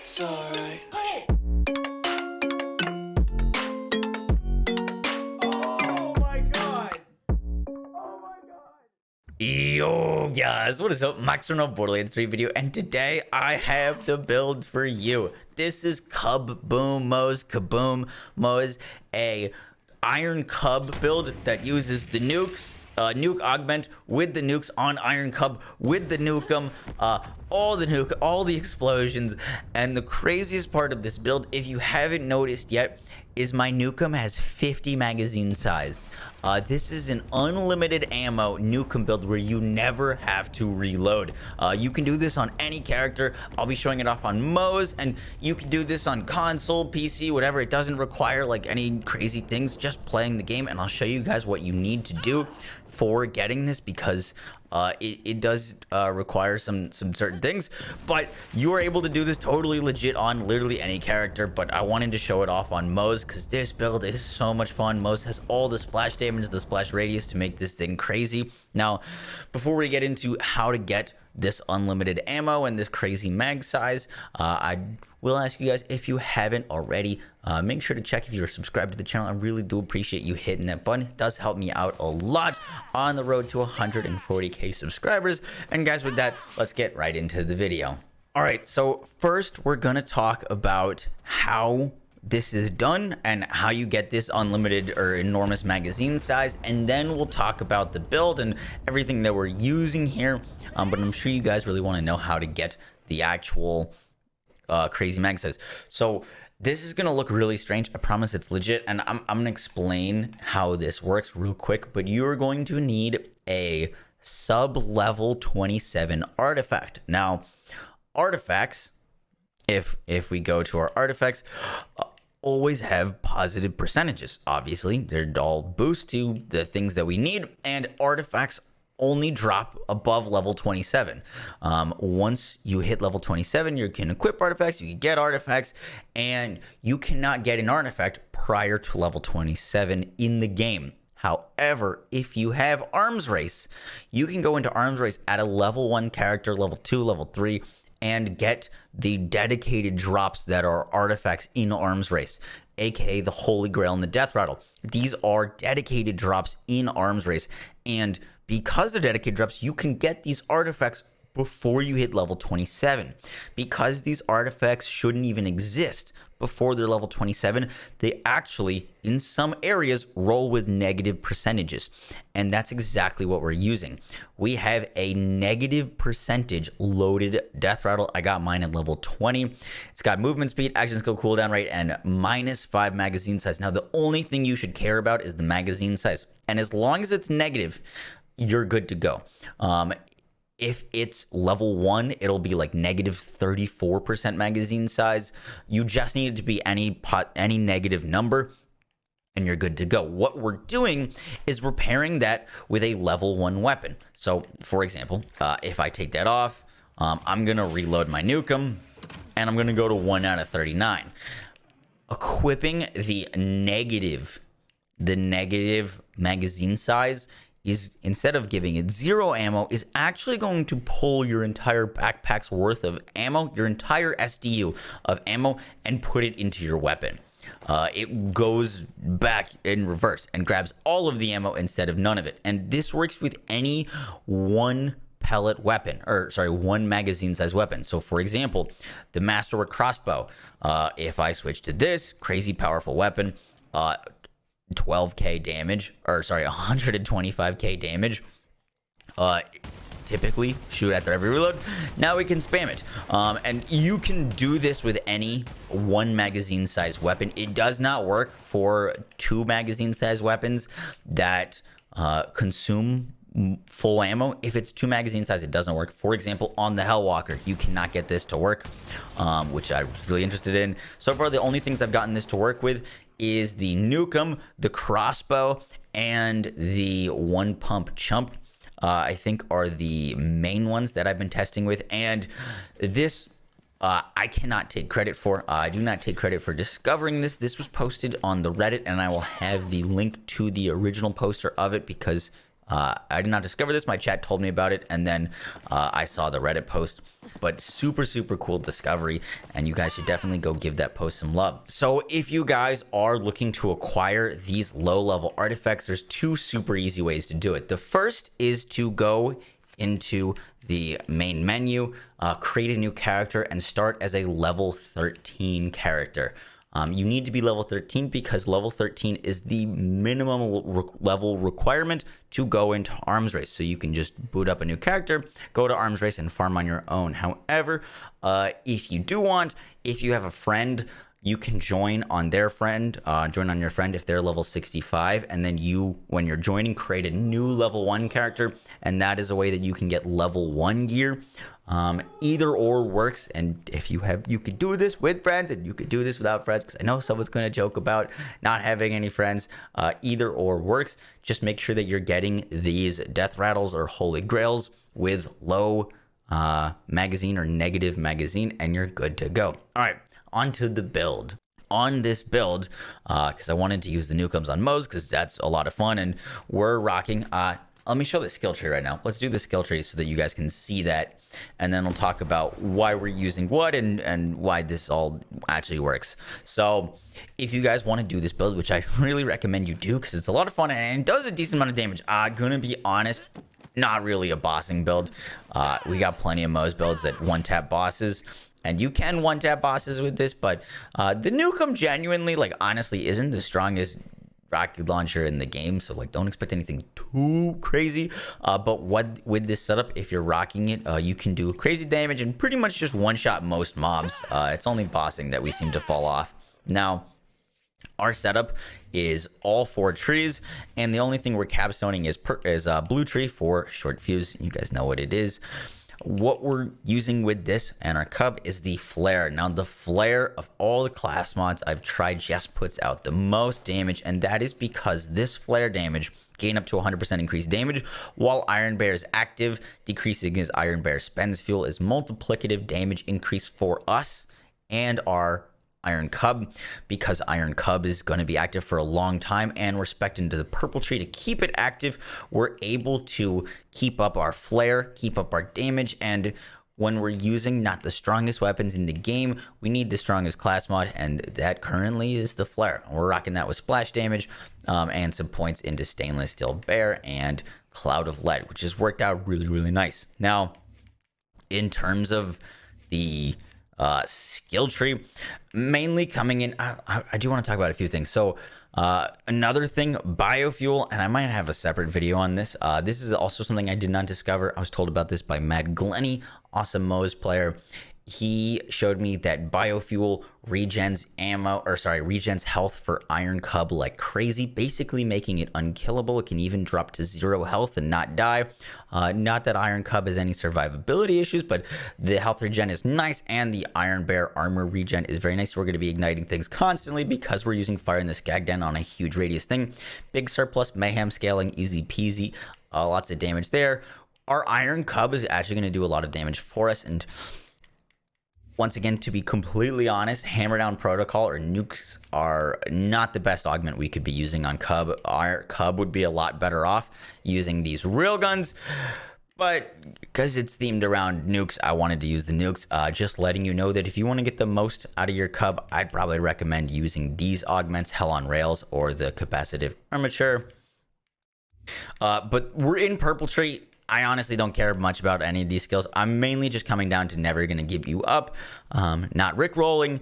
It's alright. Oh my god! Yo guys, what is up? Max from Borderlands 3 video, and today I have the build for you. This is CUB-BOOM Moze, CUB-BOOM Moze, a Iron Cub build that uses the nukes, nuke augment with the nukes on Iron Cub with the Nukem, all the explosions. And the craziest part of this build, if you haven't noticed yet, is my Nukem has 50 magazine size. This is an unlimited ammo Nukem build where you never have to reload. You can do this on any character. I'll be showing it off on Moze, and you can do this on console, PC, whatever. It doesn't require like any crazy things, just playing the game, and I'll show you guys what you need to do for getting this, because it does require some certain things, but you are able to do this totally legit on literally any character. But I wanted to show it off on Moze because this build is so much fun. Moze has all the splash damage, the splash radius to make this thing crazy. Now, before we get into how to get this unlimited ammo and this crazy mag size, I will ask you guys, if you haven't already, make sure to check if you're subscribed to the channel. I really do appreciate you hitting that button. It does help me out a lot on the road to 140k subscribers. And guys, with that, let's get right into the video. All right, so first we're gonna talk about how this is done and how you get this unlimited or enormous magazine size, and then we'll talk about the build and everything that we're using here. But I'm sure you guys really want to know how to get the actual crazy mag size. So this is gonna look really strange. I promise it's legit, and I'm gonna explain how this works real quick. But you're going to need a sub-level 27 artifact. Now, artifacts, if we go to our artifacts, always have positive percentages. Obviously, they're all boost to the things that we need, and artifacts only drop above level 27. Once you hit level 27, you can equip artifacts, you can get artifacts, and you cannot get an artifact prior to level 27 in the game. However, if you have Arms Race, you can go into Arms Race at a level 1 character, level 2, level 3, and get the dedicated drops that are artifacts in Arms Race, aka the Holy Grail and the Death Rattle. These are dedicated drops in Arms Race, and because they're dedicated drops, you can get these artifacts before you hit level 27. Because these artifacts shouldn't even exist before they're level 27, they actually, in some areas, roll with negative percentages. And that's exactly what we're using. We have a negative percentage loaded Death Rattle. I got mine at level 20. It's got movement speed, action skill, cooldown rate, and -5 magazine size. Now, the only thing you should care about is the magazine size. And as long as it's negative, you're good to go. If it's level 1, it'll be like negative 34% magazine size. You just need it to be any negative number, and you're good to go. What we're doing is we're pairing that with a level 1 weapon. So, for example, if I take that off, I'm going to reload my Nukem, and I'm going to go to 1 out of 39. Equipping the negative magazine size is, instead of giving it 0 ammo, is actually going to pull your entire backpack's worth of ammo, your entire SDU of ammo, and put it into your weapon. It goes back in reverse and grabs all of the ammo instead of none of it. And this works with any one pellet weapon, or sorry, one magazine size weapon. So for example, the Masterwork crossbow, if I switch to this crazy powerful weapon, 12k damage, or sorry, 125k damage, typically shoot after every reload. Now we can spam it, and you can do this with any one magazine size weapon. It does not work for 2 magazine size weapons that consume full ammo. If it's 2 magazine size, it doesn't work. For example, on the Hellwalker, you cannot get this to work, which I was really interested in. So far, the only things I've gotten this to work with is the Nukem, the crossbow, and the one pump chump. I think are the main ones that I've been testing with. And this, I cannot take credit for. I do not take credit for discovering this. This was posted on the Reddit, and I will have the link to the original poster of it, because I did not discover this. My chat told me about it, and then I saw the Reddit post. But super, super cool discovery, and you guys should definitely go give that post some love. So if you guys are looking to acquire these low-level artifacts, there's two super easy ways to do it. The first is to go into the main menu, create a new character, and start as a level 13 character. You need to be level 13 because level 13 is the minimum level requirement to go into Arms Race. So you can just boot up a new character, go to Arms Race, and farm on your own. However, if you do want, if you have a friend, you can join on their friend, join on your friend if they're level 65, and then you, when you're joining, create a new level 1 character, and that is a way that you can get level 1 gear. Either or works, and if you have, you could do this with friends, and you could do this without friends, because I know someone's going to joke about not having any friends. Either or works. Just make sure that you're getting these death rattles or holy grails with low magazine or negative magazine, and you're good to go. All right, onto the build. On this build, because I wanted to use the Nukems on Moze, because that's a lot of fun, and we're rocking. Let me show the skill tree right now. Let's do the skill tree so that you guys can see that, and then we'll talk about why we're using what and why this all actually works. So if you guys want to do this build, which I really recommend you do because it's a lot of fun and it does a decent amount of damage. Gonna be honest, not really a bossing build. We got plenty of Moze builds that one-tap bosses. And you can one-tap bosses with this, but the Nukem genuinely, like, honestly isn't the strongest rocket launcher in the game, so like don't expect anything too crazy. But what with this setup, if you're rocking it, you can do crazy damage and pretty much just one-shot most mobs. It's only bossing that we seem to fall off. Now, our setup is all 4 trees, and the only thing we're capstoning is blue tree for short fuse. You guys know what it is. What we're using with this and our cub is the flare. Now, the flare of all the class mods I've tried just puts out the most damage, and that is because this flare damage gain up to 100% increased damage while Iron Bear is active. Decreasing as Iron Bear spends fuel is multiplicative damage increase for us and our Iron Cub, because Iron Cub is going to be active for a long time, and we're spec'd into the purple tree to keep it active. We're able to keep up our flare, keep up our damage, and when we're using not the strongest weapons in the game, we need the strongest class mod, and that currently is the flare. We're rocking that with splash damage and some points into Stainless Steel Bear and Cloud of Lead, which has worked out really, really nice. Now, in terms of the skill tree, mainly coming in, I do want to talk about a few things. So another thing, biofuel, and I might have a separate video on this. This is also something I did not discover. I was told about this by Matt Glenny, awesome Moze player. He showed me that biofuel regens regens health for Iron Cub like crazy, basically making it unkillable. It can even drop to 0 health and not die. Not that Iron Cub has any survivability issues, but the health regen is nice, and the Iron Bear armor regen is very nice. We're going to be igniting things constantly because we're using Fire in the Skagden on a huge radius thing. Big surplus, mayhem scaling, easy peasy, lots of damage there. Our Iron Cub is actually going to do a lot of damage for us, and once again, to be completely honest, Hammer Down Protocol or nukes are not the best augment we could be using on Cub. Our Cub would be a lot better off using these railguns, but because it's themed around nukes, I wanted to use the nukes. Just letting you know that if you want to get the most out of your Cub, I'd probably recommend using these augments, Hell on Rails or the Capacitive Armature. But we're in Purple Tree. I honestly don't care much about any of these skills. I'm mainly just coming down to never going to give you up, not rickrolling.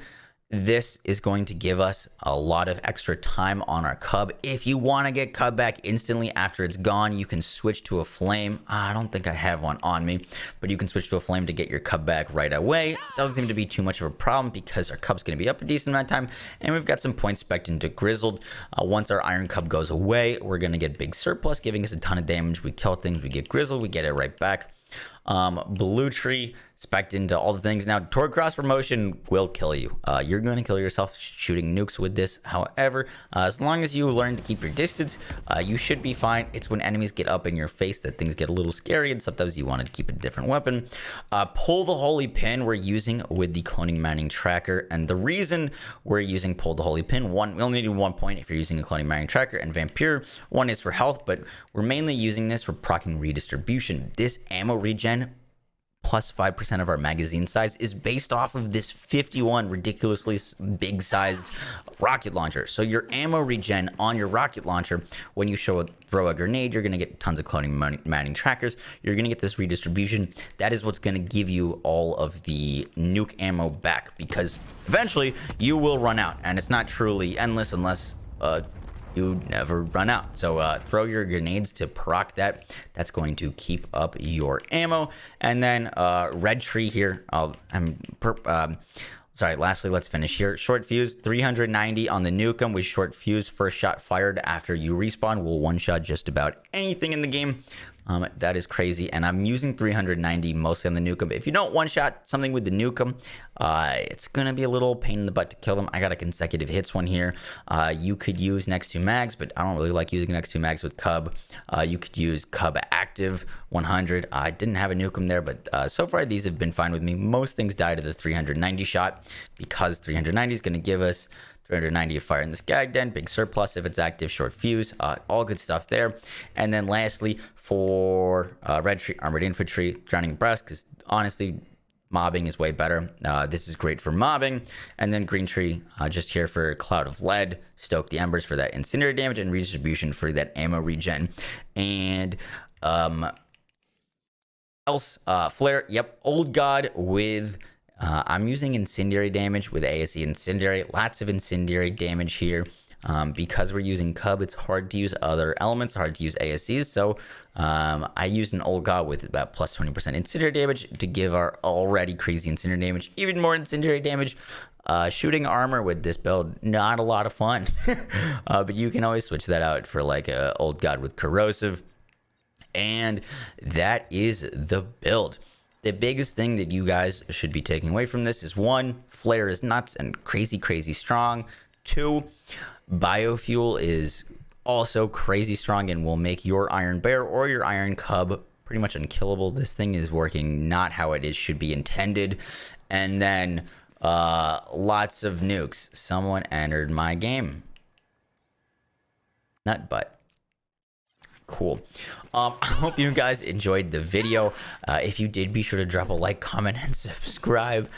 This is going to give us a lot of extra time on our Cub. If you want to get Cub back instantly after it's gone, you can switch to a flame. I don't think I have one on me, but you can switch to a flame to get your Cub back right away. Doesn't seem to be too much of a problem because our Cub's going to be up a decent amount of time, and we've got some points spec'd into Grizzled. Once our Iron Cub goes away, we're going to get big surplus, giving us a ton of damage. We kill things, we get Grizzled, we get it right back. Blue Tree, spec'd into all the things. Now, toward cross promotion will kill you. You're going to kill yourself shooting nukes with this. However, as long as you learn to keep your distance, you should be fine. It's when enemies get up in your face that things get a little scary, and sometimes you want to keep a different weapon. Pull the holy pin we're using with the cloning mining tracker, and the reason we're using pull the holy pin, one, we only need 1 point if you're using a cloning mining tracker, and vampire, one is for health, but we're mainly using this for proccing redistribution. This ammo regen plus 5% of our magazine size is based off of this 51 ridiculously big sized rocket launcher. So your ammo regen on your rocket launcher, when you throw a grenade, you're going to get tons of cloning mining trackers. You're going to get this redistribution. That is what's going to give you all of the nuke ammo back, because eventually you will run out, and it's not truly endless unless you never run out. So throw your grenades to proc that. That's going to keep up your ammo. And then red tree here. Sorry, lastly, let's finish here. Short fuse, 390 on the Nukem with short fuse. First shot fired after you respawn will one-shot just about anything in the game. That is crazy, and I'm using 390 mostly on the Nukem. If you don't one-shot something with the Nukem, it's going to be a little pain in the butt to kill them. I got a consecutive hits one here. You could use next to mags, but I don't really like using next to mags with Cub. You could use Cub active 100. I didn't have a Nukem there, but so far these have been fine with me. Most things die to the 390 shot, because 390 is going to give us 390 of fire in this gag den, big surplus if it's active, short fuse, all good stuff there. And then lastly, for red tree, armored infantry, drowning breast, because honestly, mobbing is way better. This is great for mobbing. And then green tree, just here for cloud of lead, stoke the embers for that incendiary damage, and redistribution for that ammo regen. And flare, yep, old god with I'm using incendiary damage with ASE incendiary. Lots of incendiary damage here. Because we're using Cub, it's hard to use other elements, hard to use ASEs. So I used an old god with about plus 20% incendiary damage to give our already crazy incendiary damage even more incendiary damage. Shooting armor with this build, not a lot of fun. But you can always switch that out for like a old god with corrosive. And that is the build. The biggest thing that you guys should be taking away from this is 1, flare is nuts and crazy, crazy strong. 2, biofuel is also crazy strong and will make your iron bear or your iron cub pretty much unkillable. This thing is working not how it should be intended. And then lots of nukes. Someone entered my game. Nut butt. Cool. I hope you guys enjoyed the video. If you did, be sure to drop a like, comment, and subscribe.